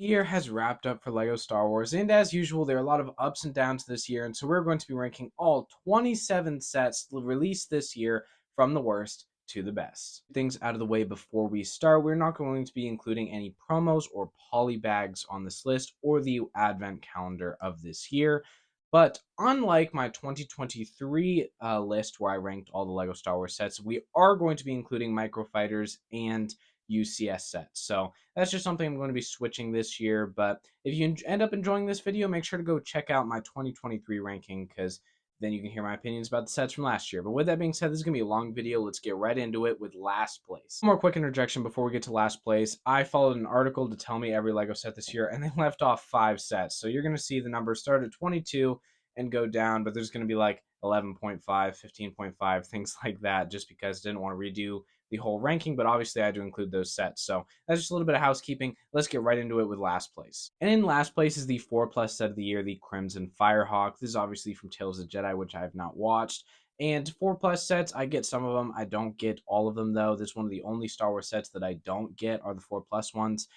Year has wrapped up for LEGO Star Wars, and as usual, there are a lot of ups and downs this year, and so we're going to be ranking all 27 sets released this year from the worst to the best. Things out of the way before we start, we're not going to be including any promos or poly bags on this list or the advent calendar of this year. But unlike my 2023 list where I ranked all the LEGO Star Wars sets, we are going to be including microfighters and UCS sets. So that's just something I'm going to be switching this year. But if you end up enjoying this video, make sure to go check out my 2023 ranking because then you can hear my opinions about the sets from last year. But with that being said, this is going to be a long video. Let's get right into it with last place. One more quick interjection before we get to last place. I followed an article to tell me every LEGO set this year, and they left off 5 sets. So you're going to see the numbers start at 22 and go down, but there's going to be like 11.5, 15.5, things like that, just because I didn't want to redo the whole ranking, but obviously I had to include those sets. So that's just a little bit of housekeeping. Let's get right into it with last place. And in last place is the 4+ set of the year, the Crimson Firehawk. This is obviously from Tales of the Jedi, which I have not watched. And 4+ sets, I get some of them. I don't get all of them, though. This is one of the only Star Wars sets that I don't get are the 4+ ones.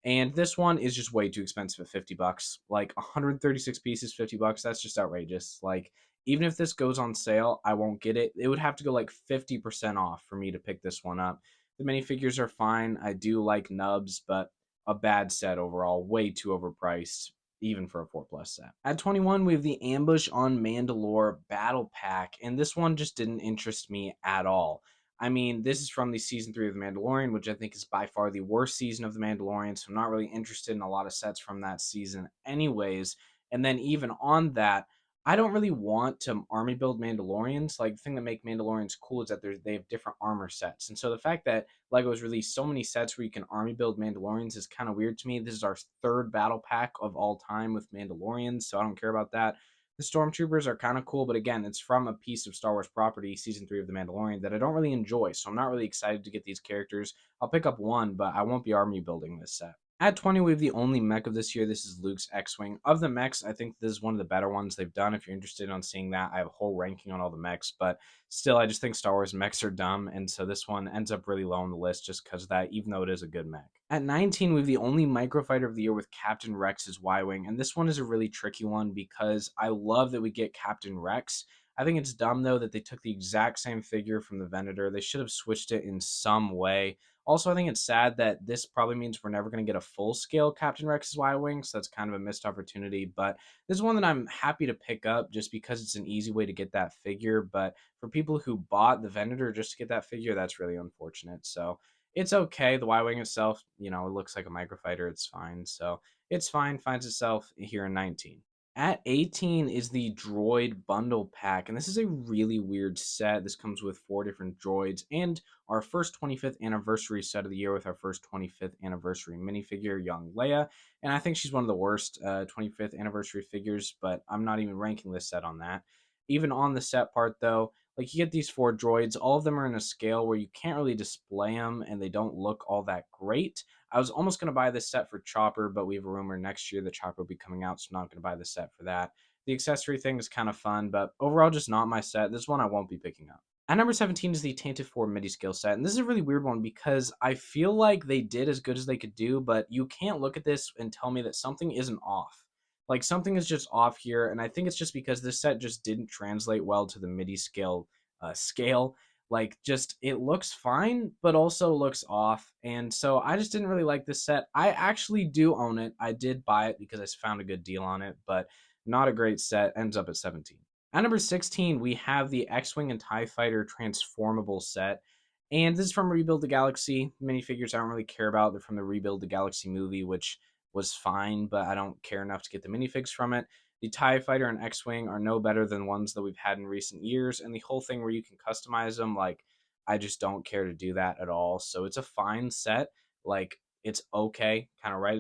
And this one is just way too expensive at 50 bucks. Like 136 pieces, 50 bucks. That's just outrageous. Like, even if this goes on sale, I won't get it. It would have to go like 50% off for me to pick this one up. The minifigures are fine. I do like nubs, but a bad set overall. Way too overpriced, even for a 4+ set. At 21, we have the Ambush on Mandalore Battle Pack, and this one just didn't interest me at all. I mean, this is from the season 3 of The Mandalorian, which I think is by far the worst season of The Mandalorian, so I'm not really interested in a lot of sets from that season anyways. And then even on that, I don't really want to army build Mandalorians. Like, the thing that make Mandalorians cool is that they have different armor sets. And so the fact that LEGO's released so many sets where you can army build Mandalorians is kind of weird to me. This is our 3rd battle pack of all time with Mandalorians, so I don't care about that. The Stormtroopers are kind of cool, but again, it's from a piece of Star Wars property, Season 3 of The Mandalorian, that I don't really enjoy, so I'm not really excited to get these characters. I'll pick up one, but I won't be army building this set. At 20, we have the only mech of this year. This is Luke's X-Wing. Of the mechs, I think this is one of the better ones they've done. If you're interested in seeing that, I have a whole ranking on all the mechs, but still, I just think Star Wars mechs are dumb, and so this one ends up really low on the list just because of that, even though it is a good mech. At 19, we have the only microfighter of the year with Captain Rex's Y-Wing, and this one is a really tricky one because I love that we get Captain Rex. I think it's dumb, though, that they took the exact same figure from the Venator. They should have switched it in some way. Also, I think it's sad that this probably means we're never going to get a full-scale Captain Rex's Y-Wing, so that's kind of a missed opportunity. But this is one that I'm happy to pick up just because it's an easy way to get that figure. But for people who bought the Venator just to get that figure, that's really unfortunate. So it's okay. The Y-Wing itself, it looks like a microfighter. It's fine. So it's fine. Finds itself here in 19. At 18 is the Droid Bundle Pack, and this is a really weird set. This comes with 4 different droids and our first 25th anniversary set of the year with our first 25th anniversary minifigure, Young Leia. And I think she's one of the worst 25th anniversary figures, but I'm not even ranking this set on that. Even on the set part, though, like, you get these 4 droids. All of them are in a scale where you can't really display them, and they don't look all that great. I was almost going to buy this set for Chopper, but we have a rumor next year that Chopper will be coming out, so I'm not going to buy the set for that. The accessory thing is kind of fun, but overall just not my set. This one I won't be picking up. At number 17 is the Tainted 4 Midi Skill Set, and this is a really weird one because I feel like they did as good as they could do, but you can't look at this and tell me that something isn't off. Like, something is just off here, and I think it's just because this set just didn't translate well to the Midi scale scale. Like, just, it looks fine, but also looks off, and so I just didn't really like this set. I actually do own it. I did buy it because I found a good deal on it, but not a great set. Ends up at 17. At number 16, we have the X-Wing and TIE Fighter Transformable Set. And this is from Rebuild the Galaxy. Minifigures I don't really care about. They're from the Rebuild the Galaxy movie, which was fine, but I don't care enough to get the minifigs from it. The TIE Fighter and X-Wing are no better than ones that we've had in recent years. And the whole thing where you can customize them, like, I just don't care to do that at all. So it's a fine set. Like, it's okay. Kind of right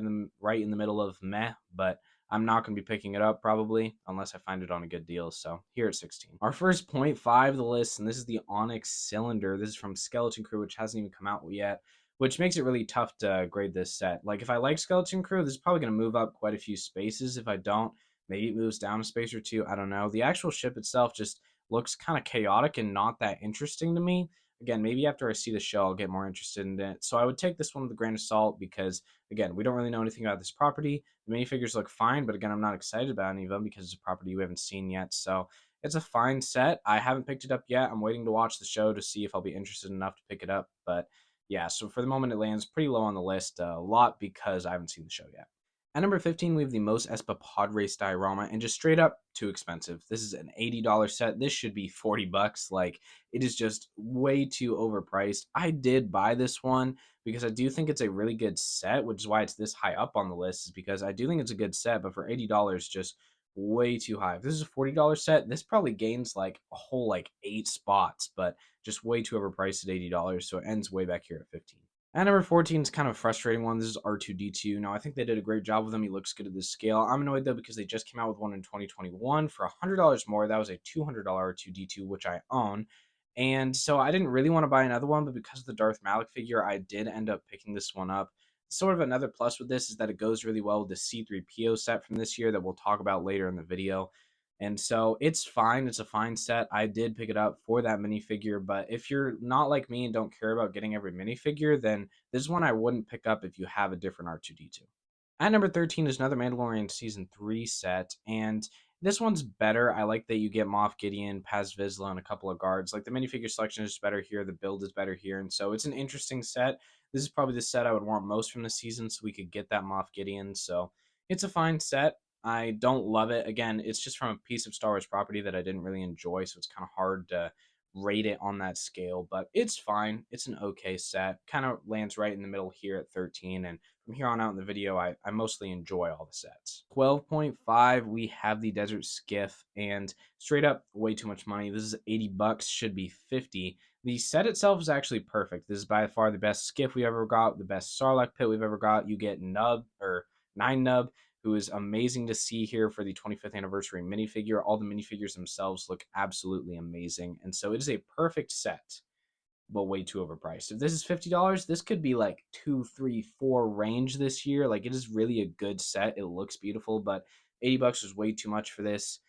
in the middle of meh, but I'm not going to be picking it up probably unless I find it on a good deal. So here at 16. Our first 0.5 of the list, and this is the Onyx Cylinder. This is from Skeleton Crew, which hasn't even come out yet, which makes it really tough to grade this set. Like, if I like Skeleton Crew, this is probably going to move up quite a few spaces. If I don't, maybe it moves down a space or two. I don't know. The actual ship itself just looks kind of chaotic and not that interesting to me. again, maybe after I see the show, I'll get more interested in it. So I would take this one with a grain of salt because, again, we don't really know anything about this property. The minifigures look fine, but again, I'm not excited about any of them because it's a property we haven't seen yet. So it's a fine set. I haven't picked it up yet. I'm waiting to watch the show to see if I'll be interested enough to pick it up. But yeah, so for the moment, it lands pretty low on the list, a lot because I haven't seen the show yet. At number 15, we have the Most Espa Pod Race Diorama, and just straight up too expensive. This is an $80 set. This should be 40 bucks. Like, it is just way too overpriced. I did buy this one because I do think it's a really good set, which is why it's this high up on the list, is because I do think it's a good set, but for $80, just way too high. If this is a $40 set, this probably gains like a whole like 8 spots, but just way too overpriced at $80, so it ends way back here at 15. At number 14 is kind of a frustrating one. This is R2D2. Now, I think they did a great job with him. He looks good at this scale. I'm annoyed, though, because they just came out with one in 2021 for $100 more. That was a $200 R2D2, which I own. And so I didn't really want to buy another one, but because of the Darth Malik figure, I did end up picking this one up. Sort of another plus with this is that it goes really well with the C3PO set from this year that we'll talk about later in the video. And so it's fine. It's a fine set. I did pick it up for that minifigure, but if you're not like me and don't care about getting every minifigure, then this is one I wouldn't pick up if you have a different R2D2. At number 13 is another Mandalorian Season 3 set, and this one's better. I like that you get Moff Gideon, Paz Vizsla, and a couple of guards. Like, the minifigure selection is better here, the build is better here, and so it's an interesting set. This is probably the set I would want most from the season, so we could get that Moff Gideon, so it's a fine set. I don't love it. Again, it's just from a piece of Star Wars property that I didn't really enjoy, so it's kind of hard to rate it on that scale, but it's fine. It's an okay set. Kind of lands right in the middle here at 13, and from here on out in the video, I mostly enjoy all the sets. 12.5, we have the Desert Skiff, and straight up, way too much money. This is 80 bucks, should be 50. The set itself is actually perfect. This is by far the best Skiff we ever got, the best Sarlacc pit we've ever got. You get Nub, or 9 Nub, who is amazing to see here for the 25th anniversary minifigure. All the minifigures themselves look absolutely amazing, and so it is a perfect set, but way too overpriced. If this is $50, this could be like 2, 3, 4 range this year. Like, it is really a good set. It looks beautiful, but 80 bucks is way too much for this.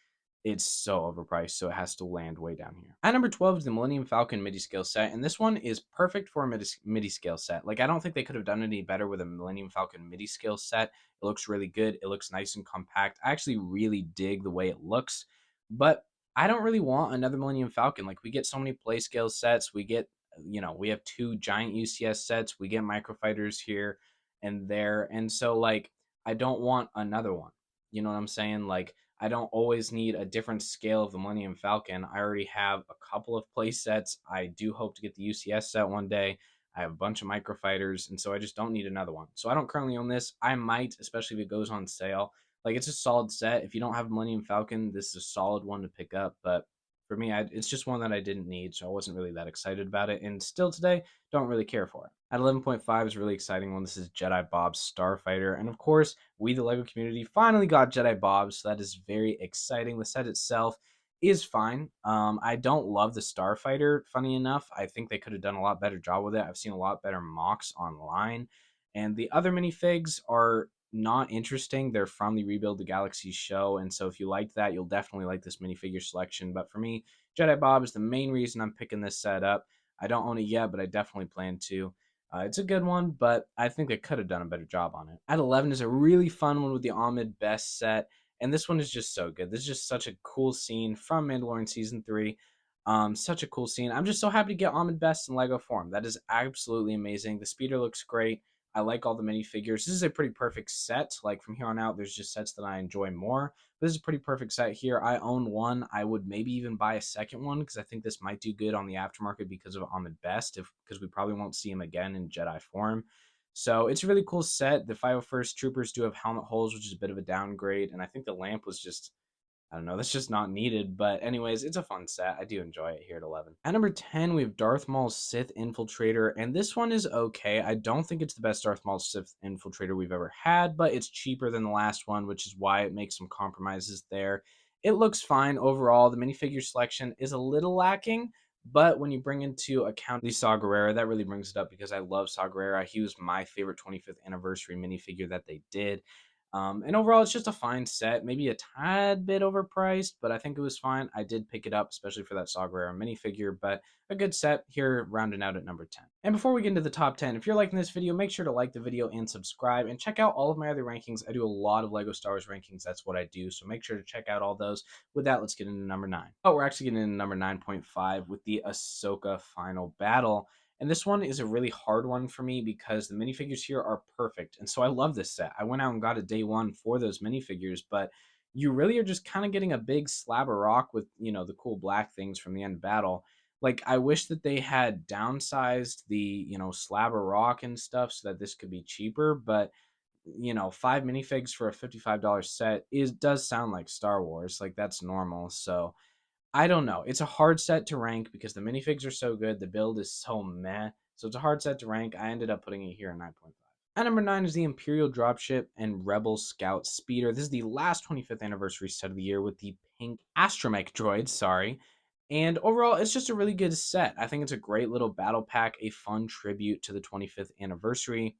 It's so overpriced, so it has to land way down here. At number 12 is the Millennium Falcon Midi Skill Set, and this one is perfect for a Midi Skill Set. Like, I don't think they could have done any better with a Millennium Falcon Midi Skill Set. It looks really good. It looks nice and compact. I actually really dig the way it looks, but I don't really want another Millennium Falcon. Like, we get so many play scale sets. We get, we have 2 giant UCS sets. We get microfighters here and there, and so, like, I don't want another one. You know what I'm saying? Like, I don't always need a different scale of the Millennium Falcon. I already have a couple of play sets. I do hope to get the UCS set one day. I have a bunch of microfighters, and so I just don't need another one. So I don't currently own this. I might, especially if it goes on sale. Like, it's a solid set. If you don't have Millennium Falcon, this is a solid one to pick up. But for me, it's just one that I didn't need, so I wasn't really that excited about it. And still today, don't really care for it. At 11.5 is a really exciting one. This is Jedi Bob Starfighter. And of course, we, the LEGO community, finally got Jedi Bob, so that is very exciting. The set itself is fine. I don't love the Starfighter, funny enough. I think they could have done a lot better job with it. I've seen a lot better mocks online. And the other minifigs are not interesting. They're from the Rebuild the Galaxy show, and so if you liked that, you'll definitely like this minifigure selection. But for me, Jedi Bob is the main reason I'm picking this set up. I don't own it yet, but I definitely plan to. It's a good one, but I think they could have done a better job on it. At 11 is a really fun one with the Amed Best set, and this one is just so good. This is just such a cool scene from Mandalorian Season 3. Such a cool scene. I'm just so happy to get Amed Best in Lego form. That is absolutely amazing. The speeder looks great. I like all the minifigures. This is a pretty perfect set. Like, from here on out, there's just sets that I enjoy more. But this is a pretty perfect set here. I own one. I would maybe even buy a second one because I think this might do good on the aftermarket because of Amed Best, because we probably won't see him again in Jedi form. So it's a really cool set. The 501st Troopers do have helmet holes, which is a bit of a downgrade. And I think the lamp was just, I don't know, that's just not needed. But anyways, it's a fun set. I do enjoy it here at 11. At number 10, we have Darth Maul's Sith Infiltrator, and this one is okay. I don't think it's the best Darth Maul Sith Infiltrator we've ever had, but it's cheaper than the last one, which is why it makes some compromises there. It looks fine overall. The minifigure selection is a little lacking, but when you bring into account the Saw Gerrera, that really brings it up because I love Saw Gerrera. He was my favorite 25th anniversary minifigure that they did. And overall, it's just a fine set, maybe a tad bit overpriced, but I think it was fine. I did pick it up, especially for that Saw Gerrera minifigure, but a good set here, rounding out at number 10. And before we get into the top 10, if you're liking this video, make sure to like the video and subscribe, and check out all of my other rankings. I do a lot of LEGO Star Wars rankings. That's what I do, so make sure to check out all those. With that, let's get into number 9. Oh, we're actually getting into number 9.5 with the Asoka Final Battle. And this one is a really hard one for me because the minifigures here are perfect. And so I love this set. I went out and got a day one for those minifigures, but you really are just kind of getting a big slab of rock with, the cool black things from the end battle. Like, I wish that they had downsized the, slab of rock and stuff so that this could be cheaper, but 5 minifigs for a $55 set does sound like Star Wars. Like, that's normal. So I don't know. It's a hard set to rank because the minifigs are so good. The build is so meh. So it's a hard set to rank. I ended up putting it here at 9.5. At number 9 is the Imperial Dropship and Rebel Scout Speeder. This is the last 25th anniversary set of the year with the pink astromech droids, sorry. And overall, it's just a really good set. I think it's a great little battle pack, a fun tribute to the 25th anniversary.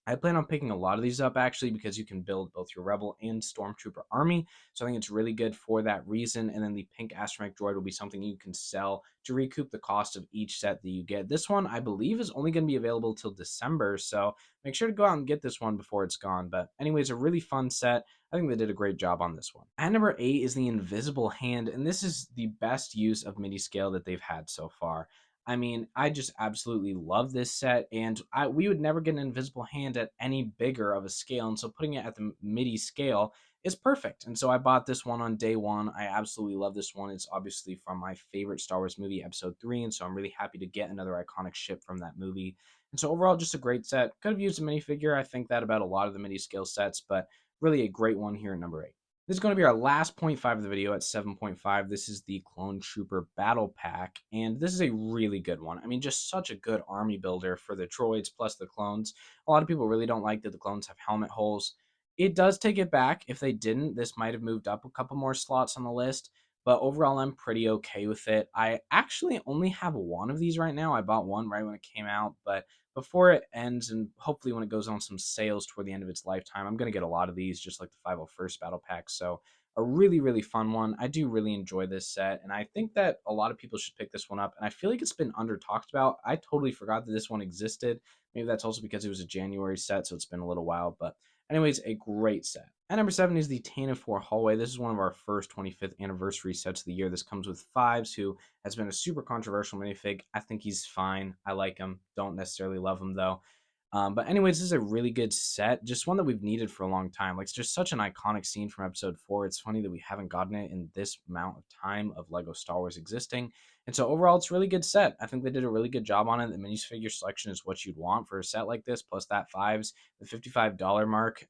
I plan on picking a lot of these up actually because you can build both your Rebel and Stormtrooper army. So I think it's really good for that reason. And then the pink astromech droid will be something you can sell to recoup the cost of each set that you get. This one, I believe, is only going to be available till December. So make sure to go out and get this one before it's gone. But anyways, a really fun set. I think they did a great job on this one. At number 8 is the Invisible Hand. And this is the best use of midi scale that they've had so far. I mean, I just absolutely love this set, and we would never get an Invisible Hand at any bigger of a scale, and so putting it at the midi scale is perfect. And so I bought this one on day one. I absolutely love this one. It's obviously from my favorite Star Wars movie, Episode 3, and so I'm really happy to get another iconic ship from that movie. And so overall, just a great set. Could have used a minifigure. I think that about a lot of the midi scale sets, but really a great one here at number 8. This is going to be our last 0.5 of the video at 7.5. This is the Clone Trooper Battle Pack, and this is a really good one. I mean, just such a good army builder for the droids plus the clones. A lot of people really don't like that the clones have helmet holes. It does take it back. If they didn't, this might have moved up a couple more slots on the list, but overall, I'm pretty okay with it. I actually only have one of these right now. I bought one right when it came out, but before it ends, and hopefully when it goes on some sales toward the end of its lifetime, I'm going to get a lot of these, just like the 501st Battle Pack. So a really, really fun one. I do really enjoy this set, and I think that a lot of people should pick this one up, and I feel like it's been under talked about. I totally forgot that this one existed. Maybe that's also because it was a January set, so it's been a little while, but anyways, a great set. At number 7 is the Tanana 4 Hallway. This is one of our first 25th anniversary sets of the year. This comes with Fives, who has been a super controversial minifig. I think he's fine. I like him. Don't necessarily love him, though. But anyways, this is a really good set. Just one that we've needed for a long time. Like, it's just such an iconic scene from episode 4. It's funny that we haven't gotten it in this amount of time of LEGO Star Wars existing. And so overall, it's a really good set. I think they did a really good job on it. The minifigure selection is what you'd want for a set like this, plus that Fives, the $55 mark.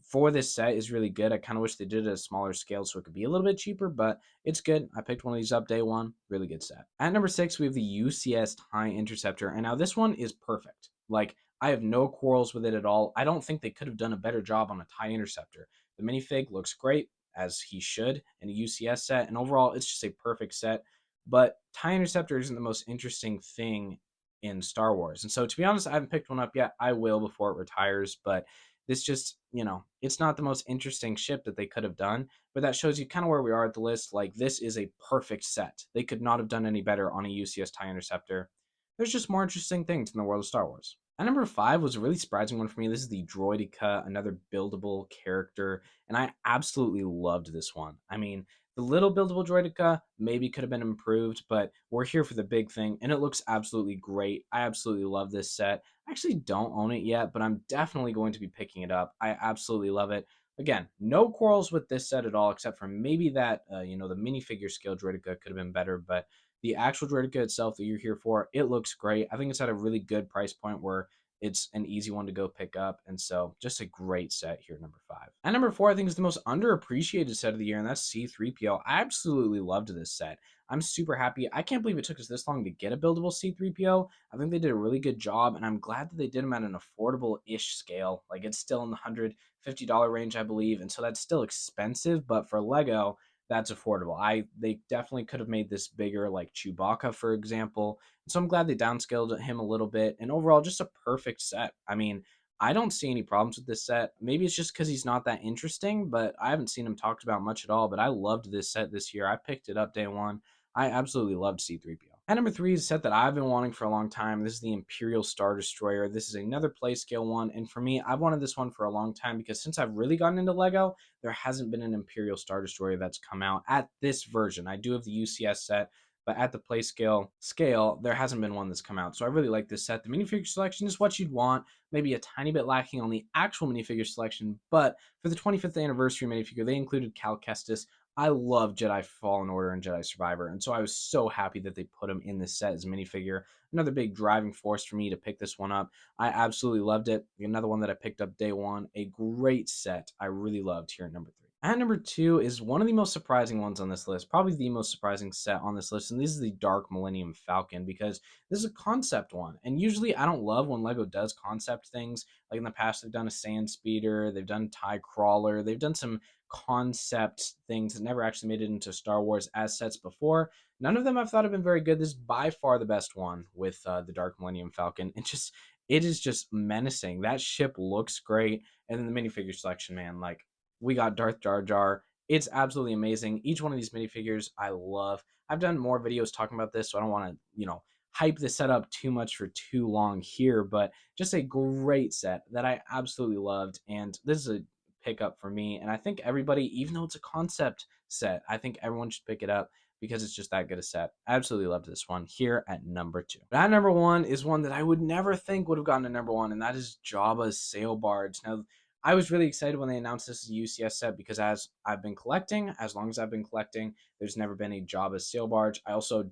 For this set is really good. I kind of wish they did it at a smaller scale so it could be a little bit cheaper, but it's good. I picked one of these up day one. Really good set. At number 6, we have the UCSTIE Interceptor, and now this one is perfect. Like, I have no quarrels with it at all. I don't think they could have done a better job on a TIE Interceptor. The minifig looks great, as he should, in a UCS set, and overall, it's just a perfect set. But TIE Interceptor isn't the most interesting thing in Star Wars. And so, to be honest, I haven't picked one up yet. I will before it retires, but this just, it's not the most interesting ship that they could have done, but that shows you kind of where we are at the list. Like, this is a perfect set. They could not have done any better on a UCS TIE Interceptor. There's just more interesting things in the world of Star Wars. And number 5 was a really surprising one for me. This is the Droideka, another buildable character, and I absolutely loved this one. I mean, the little buildable Droideka maybe could have been improved, but we're here for the big thing, and it looks absolutely great. I absolutely love this set. I actually don't own it yet, but I'm definitely going to be picking it up. I absolutely love it. Again, no quarrels with this set at all, except for maybe that, the minifigure scale Droideka could have been better, but the actual Droideka itself that you're here for, it looks great. I think it's at a really good price point where it's an easy one to go pick up, and so just a great set here at number 5. At number 4, I think is the most underappreciated set of the year, and that's C-3PO. I absolutely loved this set. I'm super happy. I can't believe it took us this long to get a buildable C-3PO. I think they did a really good job, and I'm glad that they did them at an affordable-ish scale. Like, it's still in the $150 range, I believe, and so that's still expensive, but for LEGO, that's affordable. They definitely could have made this bigger, like Chewbacca, for example. So I'm glad they downscaled him a little bit, and overall, just a perfect set. I mean, I don't see any problems with this set. Maybe it's just because he's not that interesting, but I haven't seen him talked about much at all. But I loved this set this year. I picked it up day one. I absolutely loved C-3PO. At number 3 is a set that I've been wanting for a long time. This is the Imperial Star Destroyer. This is another play scale one. And for me, I've wanted this one for a long time because since I've really gotten into LEGO, there hasn't been an Imperial Star Destroyer that's come out at this version. I do have the UCS set, but at the play scale, there hasn't been one that's come out. So I really like this set. The minifigure selection is what you'd want, maybe a tiny bit lacking on the actual minifigure selection, but for the 25th anniversary minifigure, they included Cal Kestis. I love Jedi Fallen Order and Jedi Survivor, and so I was so happy that they put him in this set as a minifigure. Another big driving force for me to pick this one up. I absolutely loved it. Another one that I picked up day one. A great set I really loved here at number 3. At number 2 is one of the most surprising ones on this list, probably the most surprising set on this list, and this is the Dark Millennium Falcon, because this is a concept one. And usually I don't love when LEGO does concept things. Like in the past, they've done a Sand Speeder, they've done TIE Crawler, they've done some concept things that never actually made it into Star Wars as sets before. None of them I've thought have been very good. This is by far the best one with the Dark Millennium Falcon. It is just menacing. That ship looks great. And then the minifigure selection, man, like, we got Darth Jar Jar. It's absolutely amazing. Each one of these minifigures I love. I've done more videos talking about this, so I don't want to, hype this set up too much for too long here, but just a great set that I absolutely loved. And this is a pickup for me. And I think everybody, even though it's a concept set, I think everyone should pick it up because it's just that good a set. I absolutely loved this one here at number 2. But at number 1 is one that I would never think would have gotten to number 1, and that is Joba Salebar. Now, I was really excited when they announced this as a UCS set because as long as I've been collecting, there's never been a Joba Sail Barge. I also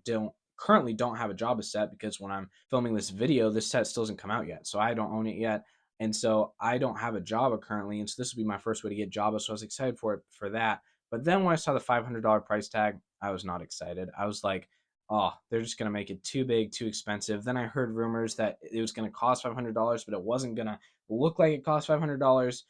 currently don't have a Joba set because when I'm filming this video, this set still hasn't come out yet. So I don't own it yet. And so I don't have a Joba currently. And so this would be my first way to get Joba. So I was excited for that. But then when I saw the $500 price tag, I was not excited. I was like, oh, they're just going to make it too big, too expensive. Then I heard rumors that it was going to cost $500, but it wasn't going to look like it cost $500.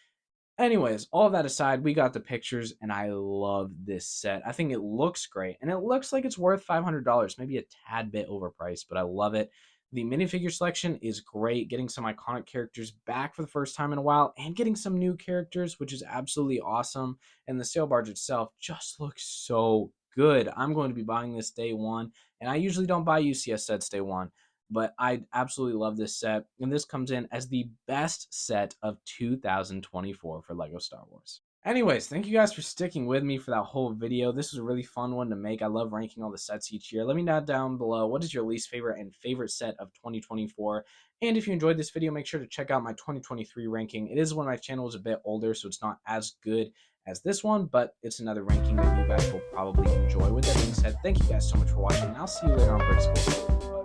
Anyways, all of that aside, we got the pictures, and I love this set. I think it looks great, and it looks like it's worth $500, maybe a tad bit overpriced, but I love it. The minifigure selection is great, getting some iconic characters back for the first time in a while, and getting some new characters, which is absolutely awesome. And the sail barge itself just looks so good. I'm going to be buying this day one, and I usually don't buy UCS sets day one, but I absolutely love this set, and this comes in as the best set of 2024 for LEGO Star Wars. Anyways, thank you guys for sticking with me for that whole video. This was a really fun one to make. I love ranking all the sets each year. Let me know down below, what is your least favorite and favorite set of 2024? And if you enjoyed this video, make sure to check out my 2023 ranking. It is when my channel is a bit older, so it's not as good as this one, but it's another ranking that you guys will probably enjoy. With that being said, thank you guys so much for watching, and I'll see you later on British School.